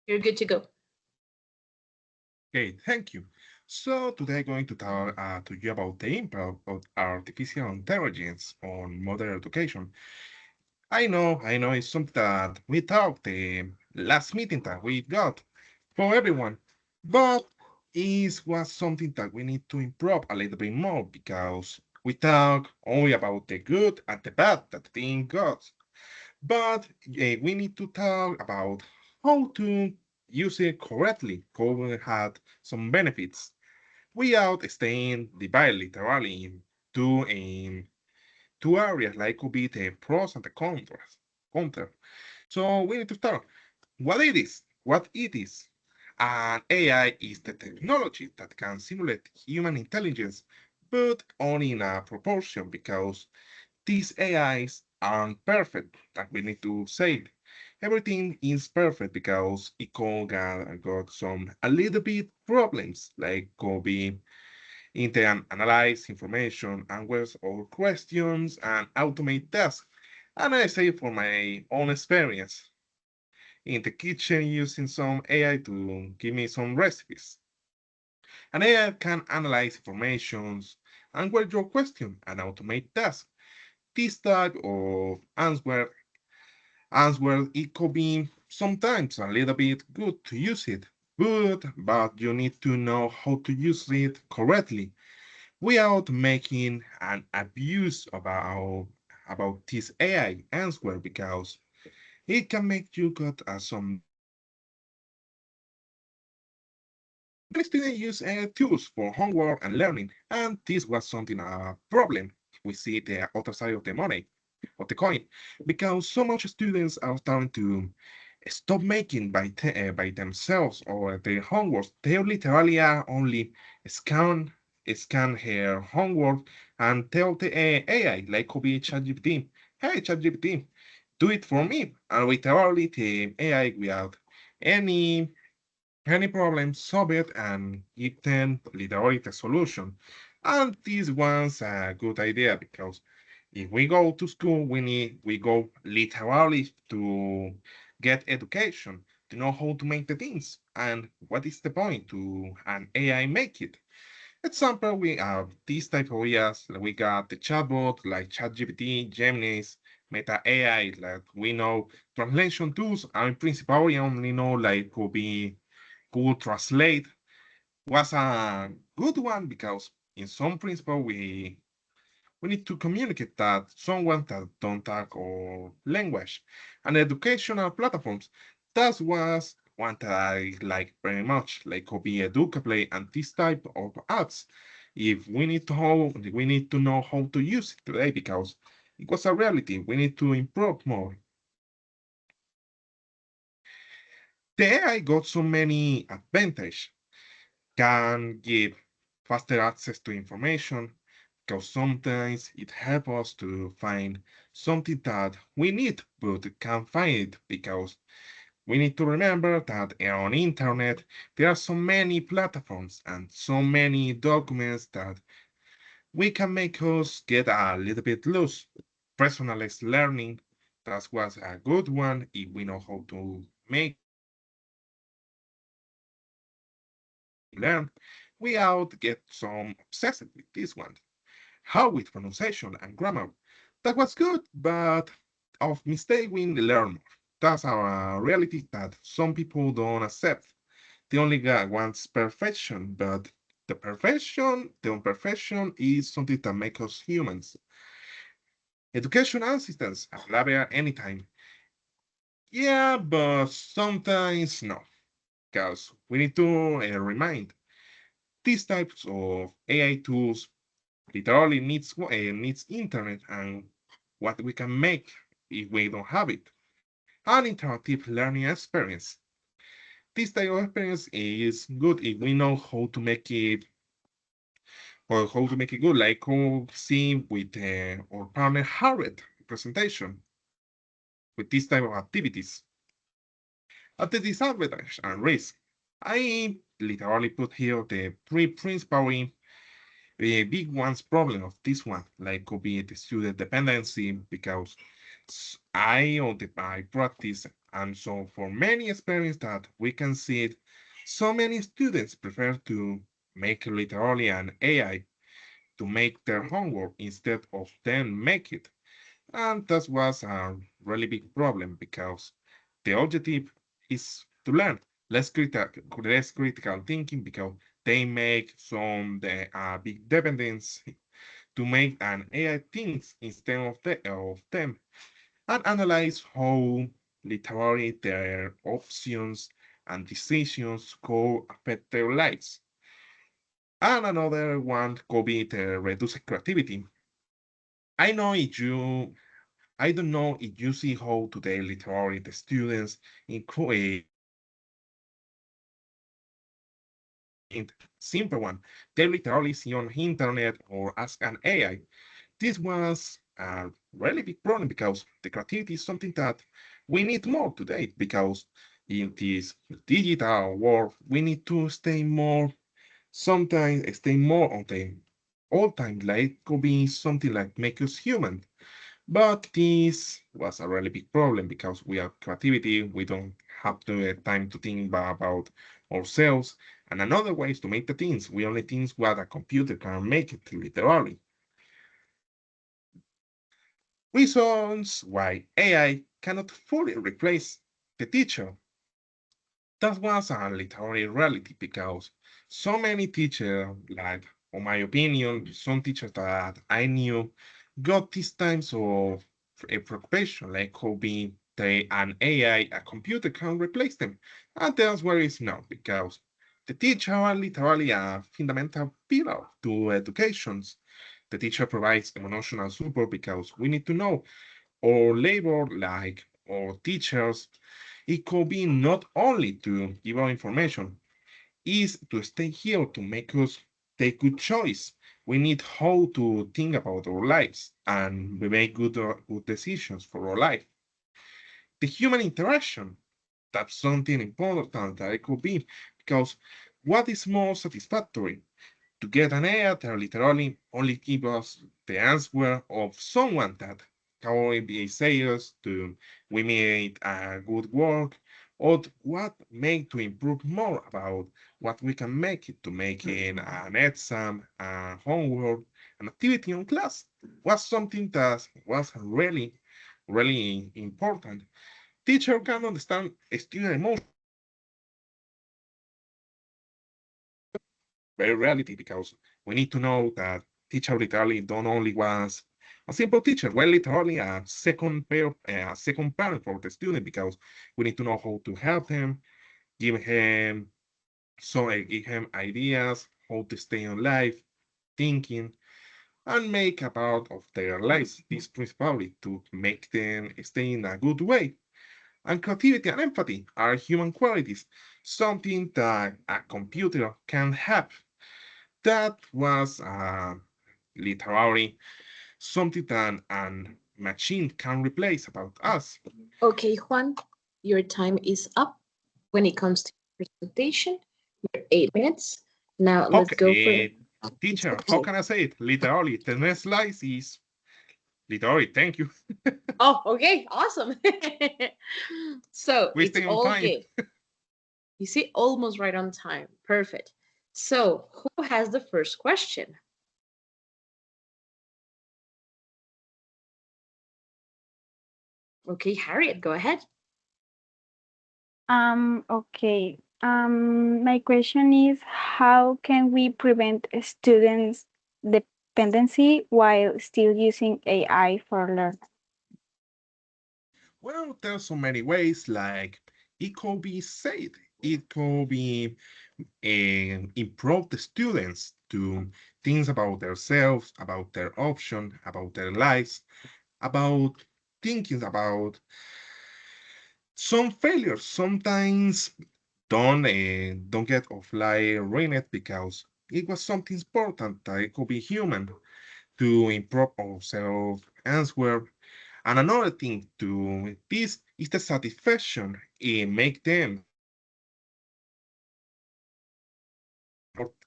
You're good to go. Okay, thank you. So today I'm going to talk to you about the impact of artificial intelligence on modern education. I know, it's something that we talked the last meeting that we got for everyone, but it was something that we need to improve a little bit more because we talk only about the good and the bad that the thing got. But we need to talk about how to use it correctly, how it had some benefits without staying divided literally in two areas like could be the pros and the contras. Counter. So we need to start. What it is. And AI is the technology that can simulate human intelligence, but only in a proportion because these AIs aren't perfect, and we need to say it. Everything is perfect because it got some a little bit problems, like could be it can analyze information, answers all questions, and automate tasks. And I say for my own experience in the kitchen using some AI to give me some recipes. And AI can analyze informations, answer your question, and automate tasks. This type of answer it could be sometimes a little bit good to use it, but you need to know how to use it correctly without making an abuse about this AI answer because it can make you get some many students use tools for homework and learning, and this was something a problem. We see the other side of the money of the coin because so much students are starting to stop making by themselves or their homework. They literally are only scan scan her homework and tell the AI like could be ChatGPT, hey ChatGPT, do it for me, and literally the AI without any any problem, solve it, and give them literally the solution. And this was a good idea because if we go to school, we go literally to get education, to know how to make the things. And what is the point to an AI make it? Example, we have these type of ideas. We got the chatbot like ChatGPT, Gemini's, Meta AI, like we know translation tools. And in principle, we only know like could be Google Translate was a good one because in some principle we need to communicate that someone that don't talk our language. And educational platforms, that was one that I like very much, like could be Educaplay and this type of apps. If we need to know how to use it today because it was a reality. We need to improve more. The AI got so many advantages can give faster access to information because sometimes it helps us to find something that we need but can't find it because we need to remember that on internet there are so many platforms and so many documents that we can make us get a little bit lost. Personalized learning, that was a good one if we know how to make learn without get some obsessed with this one. How with pronunciation and grammar. That was good, but of mistake we learn more. That's our reality that some people don't accept. The only guy wants perfection, but the imperfection is something that makes us humans. Education assistants available anytime. Yeah, but sometimes no, because we need to remind these types of AI tools literally needs internet and what we can make if we don't have it. An interactive learning experience. This type of experience is good if we know how to make it or how to make it good, like how see with our partner Harriet presentation with this type of activities. At the disadvantage and risk, I literally put here the three principal the big one's problem of this one, like could be the student dependency, because I practice And so for many experiences that we can see it, so many students prefer to make literally an AI to make their homework instead of them make it. And that was a really big problem because the objective is to learn less critical thinking because they make some big dependence to make an AI things instead of them and analyze how literally their options and decisions could affect their lives. And another one could be the reduced creativity. I know if you I don't know if you see how today literally the students include simple one. They literally see on internet or ask an AI. This was a really big problem because the creativity is something that we need more today because in this digital world we need to stay more sometimes stay more on the old time like could be something like make us human. But this was a really big problem because we have creativity, we don't have the time to think about ourselves. And another way is to make the things. We only think what a computer can make it literally. Reasons why AI cannot fully replace the teacher. That was a literary reality because so many teachers, like, on my opinion, some teachers that I knew got these times of a preoccupation, like how being an AI, a computer can replace them. And that's where it's not, because the teacher are literally a fundamental pillar to educations. The teacher provides emotional support because we need to know our labor, like our teachers, it could be not only to give our information, is to stay here to make us take good choice. We need how to think about our lives and we make good decisions for our life. The human interaction, that's something important that it could be because what is more satisfactory to get an A that literally only give us the answer of someone that can be say us to we made a good work or what make to improve more about what we can make it to making an exam, a homework, an activity on class was something that was really important. Teacher can understand student emotion very reality because we need to know that teacher literally don't only was a simple teacher, well literally a second parent for the student because we need to know how to help him, give him give him ideas, how to stay on life, thinking, and make a part of their lives. This principally to make them stay in a good way. And creativity and empathy are human qualities, something that a computer can have. That was literally something that a machine can replace about us. Okay, Juan, your time is up when it comes to presentation. You're 8 minutes. Now let's go for Okay, teacher, how okay. can I say it? Literally, the next slide is literally, thank you. Oh, okay, awesome. So We it's stay on all time. good. You see, almost right on time. Perfect. So who has the first question? Okay, Harriet, go ahead. Okay. My question is how can we prevent students' dependency while still using AI for learning? Well, there's so many ways, like it could be said, it could be improve the students to things about themselves, about their option, about their lives, about thinking about some failures. Sometimes don't get offline ruined because it was something important that it could be human to improve ourselves answer. And another thing to this is the satisfaction in make them or could be said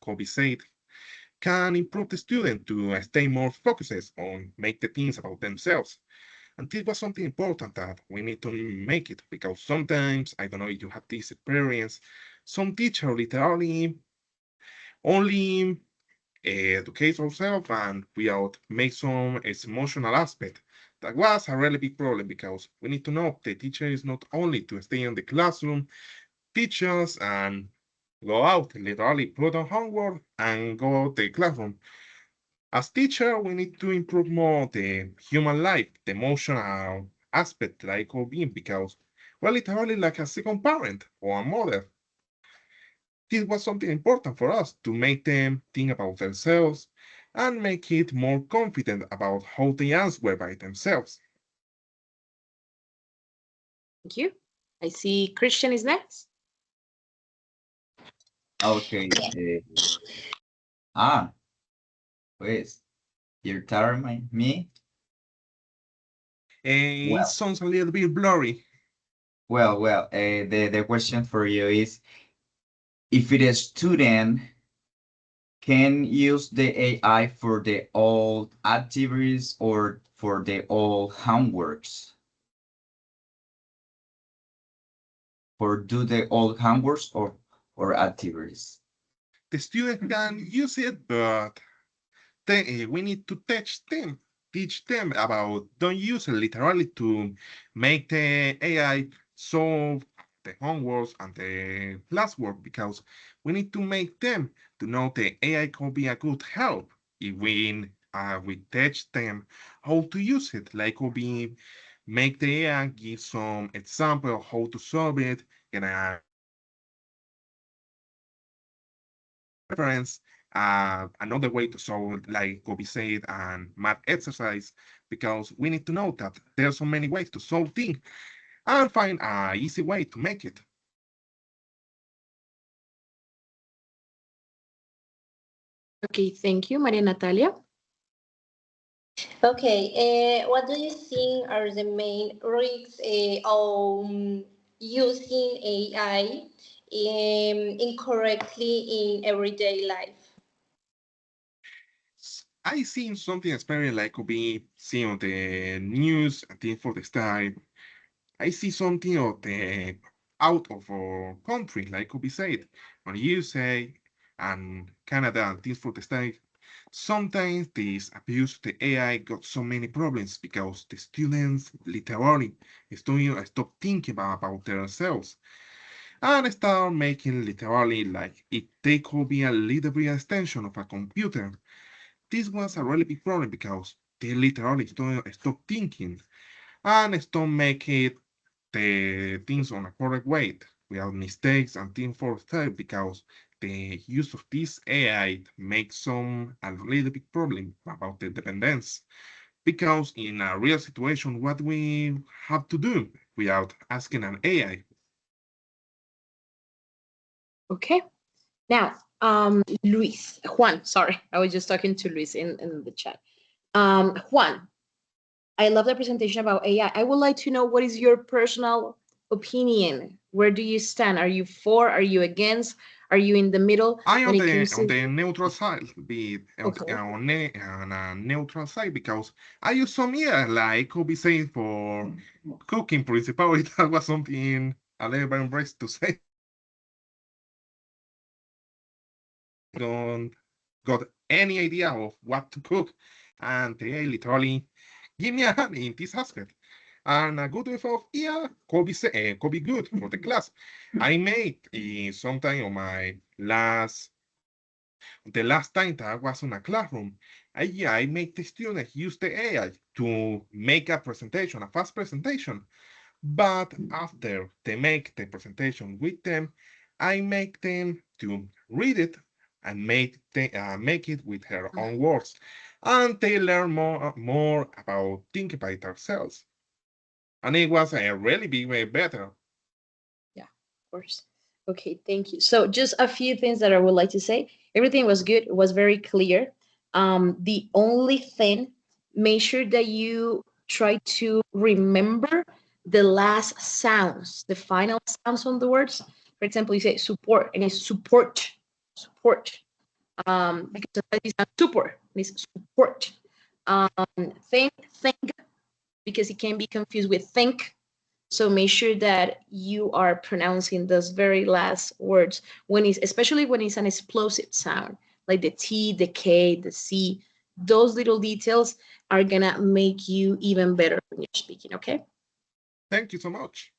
can improve the student to stay more focused on make the things about themselves. And this was something important that we need to make it because sometimes, I don't know if you have this experience, some teacher literally only educate ourselves and without make some emotional aspect. That was a really big problem because we need to know the teacher is not only to stay in the classroom, teach us and go out, literally put on homework and go to the classroom. As teacher, we need to improve more the human life, the emotional aspect like of being because we're literally like a second parent or a mother. This was something important for us to make them think about themselves and make it more confident about how they answer by themselves. Thank you. I see Christian is next. Okay. Ah, pues, your turn, me? It Well, sounds a little bit blurry. the question for you is, if it is student can use the AI for the old activities or for the old homeworks, for do the old homeworks or activities. The student can use it, but we need to teach them about don't use it literally to make the AI solve the homework and the classwork because we need to make them to know the AI can be a good help if we teach them how to use it, like could be make the AI give some example of how to solve it and reference, another way to solve like could be said and math exercise because we need to know that there are so many ways to solve things and find a easy way to make it. Okay, thank you, Maria Natalia. Okay, what do you think are the main risks of using AI incorrectly in everyday life? I seen something especially like could be seen on the news and things for this time. I see something of the out of our country, like could be said, on USA and Canada and things for the state. Sometimes this abuse of the AI got so many problems because the students literally stop thinking about themselves and start making literally like if they could be a little bit extension of a computer. This was a really big problem because they literally stop thinking and stop making the things on a correct way without mistakes and things for that because the use of this AI makes some a little bit problem about the dependence. Because in a real situation, what we have to do without asking an AI? Okay. Now, Juan, sorry, I was just talking to Luis in the chat. Juan, I love the presentation about AI. I would like to know what is your personal opinion? Where do you stand? Are you for? Are you against? Are you in the middle I when it comes on to? the neutral side, Okay. on a neutral side because I use some yeah, like could be saying for cooking principle. That was something I never embraced to say. Don't got any idea of what to cook, and they literally give me a hand in this aspect. And a good way of yeah, could be good for the class. I made sometime on my the last time that I was in a classroom, I made the students use the AI to make a presentation, a fast presentation. But after they make the presentation with them, I make them to read it and make it with her own words. And they learn more about thinking by themselves. And it was a really big way better. Yeah, of course. Okay, thank you. So just a few things that I would like to say. Everything was good. It was very clear. The only thing, make sure that you try to remember the last sounds, the final sounds on the words. For example, you say support and it's support, support. Because sometimes it's not support, it's support. Think, because it can be confused with think. So make sure that you are pronouncing those very last words when it's, especially when it's an explosive sound, like the T, the K, the C. Those little details are gonna make you even better when you're speaking, okay? Thank you so much.